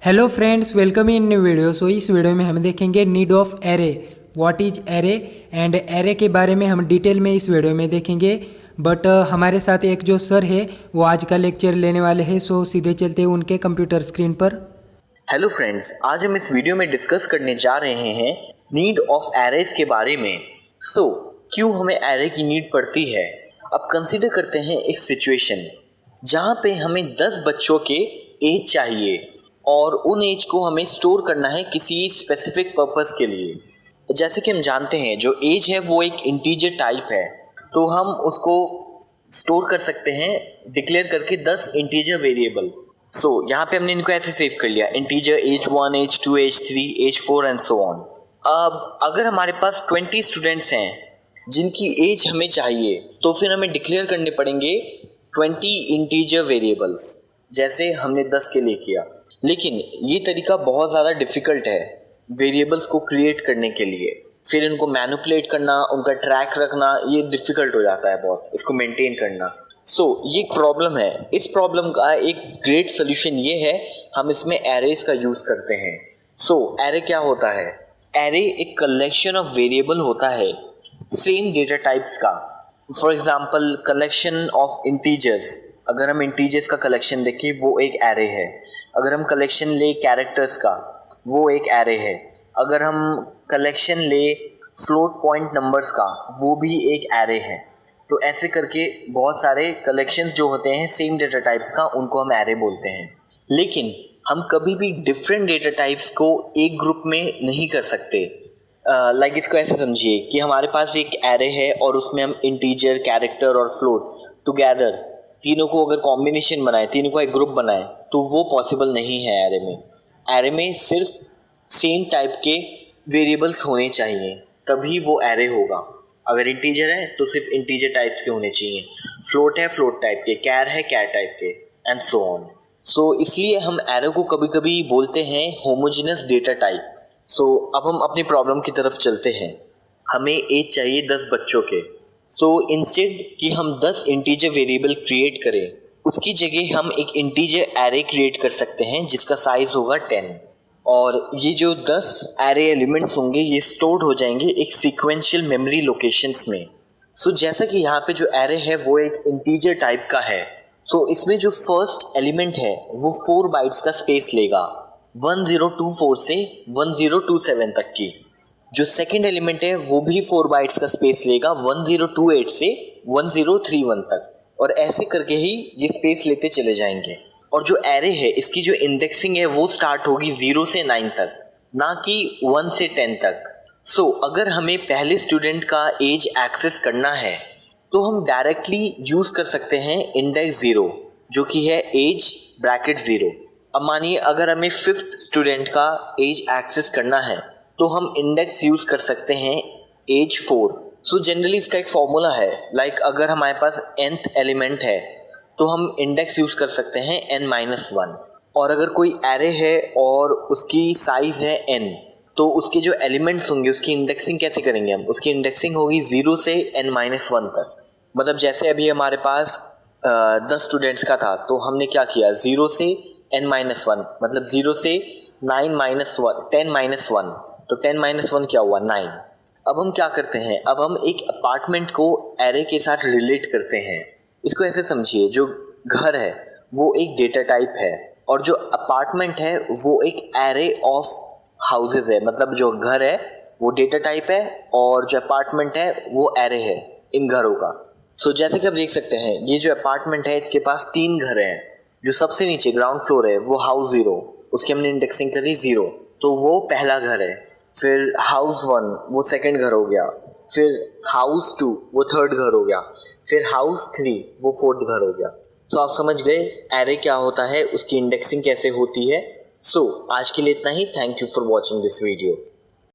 Hello friends, welcome in new video. इस video में हम देखेंगे need of array, what is array and array के बारे में हम डिटेल में इस वीडियो में देखेंगे। बट हमारे साथ एक जो सर है वो आज का लेक्चर लेने वाले हैं। सीधे चलते हैं उनके कंप्यूटर स्क्रीन पर। हेलो फ्रेंड्स, आज हम इस वीडियो में डिस्कस करने जा रहे हैं नीड ऑफ एरेज के बारे में। क्यों हमें एरे की नीड पड़ती है। अब कंसीडर करते हैं एक सिचुएशन जहाँ पे हमें 10 बच्चों के एज चाहिए और उन एज को हमें स्टोर करना है किसी स्पेसिफिक पर्पस के लिए। जैसे कि हम जानते हैं जो एज है वो एक इंटीजर टाइप है, तो हम उसको स्टोर कर सकते हैं डिक्लेयर करके 10 इंटीजर वेरिएबल। यहाँ पे हमने इनको ऐसे सेव कर लिया, integer as 1, as 2, as 3, as 4 and so on. अब अगर हमारे पास 20 स्टूडेंट्स हैं जिनकी एज हमें चाहिए, तो फिर हमें डिक्लेयर करने पड़ेंगे 20 इंटीजर वेरिएबल्स, जैसे हमने 10 के लिए किया। लेकिन ये तरीका बहुत ज़्यादा डिफ़िकल्ट है वेरिएबल्स को क्रिएट करने के लिए। फिर इनको मैनिपुलेट करना, उनका ट्रैक रखना, ये डिफ़िकल्ट हो जाता है बहुत, इसको मेंटेन करना। ये एक प्रॉब्लम है। इस प्रॉब्लम का एक ग्रेट सोल्यूशन ये है, हम इसमें एरेज का यूज़ करते हैं। एरे क्या होता है? एरे एक कलेक्शन ऑफ वेरिएबल होता है सेम डेटा टाइप्स का। For example collection of integers, अगर हम इंटीजर्स का कलेक्शन देखें वो एक एरे है। अगर हम कलेक्शन ले कैरेक्टर्स का, वो एक एरे है। अगर हम कलेक्शन ले फ्लोट पॉइंट नंबर्स का, वो भी एक एरे है। तो ऐसे करके बहुत सारे कलेक्शंस जो होते हैं सेम डेटा टाइप्स का, उनको हम एरे बोलते हैं। लेकिन हम कभी भी डिफरेंट डेटा टाइप्स को एक ग्रुप में नहीं कर सकते। इसको ऐसे समझिए कि हमारे पास एक एरे है और उसमें हम इंटीजर, कैरेक्टर और फ्लोट टुगेदर तीनों को अगर कॉम्बिनेशन बनाए, तीनों का एक ग्रुप बनाए, तो वो पॉसिबल नहीं है एरे में। एरे में सिर्फ सेम टाइप के वेरिएबल्स होने चाहिए, तभी वो एरे होगा। अगर इंटीजर है तो सिर्फ इंटीजर टाइप्स के होने चाहिए, फ्लोट है फ्लोट टाइप के, कैर है कैर टाइप के, एंड सो ऑन। इसलिए हम एरे को कभी कभी बोलते हैं होमोजेनस डेटा टाइप। अब हम अपनी प्रॉब्लम की तरफ चलते हैं। हमें एज चाहिए 10 बच्चों के। इंस्टेड कि हम 10 इंटीजर वेरिएबल क्रिएट करें, उसकी जगह हम एक इंटीजर एरे क्रिएट कर सकते हैं जिसका साइज होगा 10। और ये जो 10 एरे एलिमेंट्स होंगे ये स्टोर्ड हो जाएंगे एक सीक्वेंशियल मेमोरी लोकेशंस में। जैसा कि यहाँ पे जो एरे है वो एक इंटीजर टाइप का है, इसमें जो फर्स्ट एलिमेंट है वो 4 बाइट्स का स्पेस लेगा, 1024 से 1027 तक की। जो सेकंड एलिमेंट है वो भी 4 बाइट्स का स्पेस लेगा, 1028 से 1031 तक, और ऐसे करके ही ये स्पेस लेते चले जाएंगे। और जो एरे है इसकी जो इंडेक्सिंग है वो स्टार्ट होगी 0 से 9 तक, ना कि 1 से 10 तक। अगर हमें पहले स्टूडेंट का एज एक्सेस करना है तो हम डायरेक्टली यूज कर सकते हैं इंडेक्स 0, जो कि है एज ब्रैकेट 0। अब मानिए अगर हमें 5th स्टूडेंट का एज एक्सेस करना है तो हम इंडेक्स यूज कर सकते हैं एज 4। जनरली इसका एक फॉर्मूला है, अगर हमारे पास nth एलिमेंट है तो हम इंडेक्स यूज कर सकते हैं n-1। और अगर कोई एरे है और उसकी साइज है n, तो उसके जो एलिमेंट्स होंगे उसकी इंडेक्सिंग कैसे करेंगे हम? उसकी इंडेक्सिंग होगी 0 से n-1 तक। मतलब जैसे अभी हमारे पास 10 स्टूडेंट्स का था, तो हमने क्या किया, 0 से n-1, मतलब 0 से 10-1, तो 10-1 क्या हुआ, 9। अब हम क्या करते हैं, अब हम एक अपार्टमेंट को एरे के साथ रिलेट करते हैं। इसको ऐसे समझिए, जो घर है वो एक डेटा टाइप है और जो अपार्टमेंट है वो एक एरे ऑफ हाउसेज है। मतलब जो घर है वो डेटा टाइप है और जो अपार्टमेंट है वो एरे है इन घरों का। जैसे कि आप देख सकते हैं, ये जो अपार्टमेंट है इसके पास 3 घर हैं। जो सबसे नीचे ग्राउंड फ्लोर है वो हाउस 0, उसकी हमने इंडेक्सिंग करी 0, तो वो पहला घर है। फिर हाउस 1 वो सेकंड घर हो गया, फिर हाउस 2 वो थर्ड घर हो गया, फिर हाउस 3 वो फोर्थ घर हो गया। आप समझ गए एरे क्या होता है, उसकी इंडेक्सिंग कैसे होती है। आज के लिए इतना ही। Thank you for watching this video.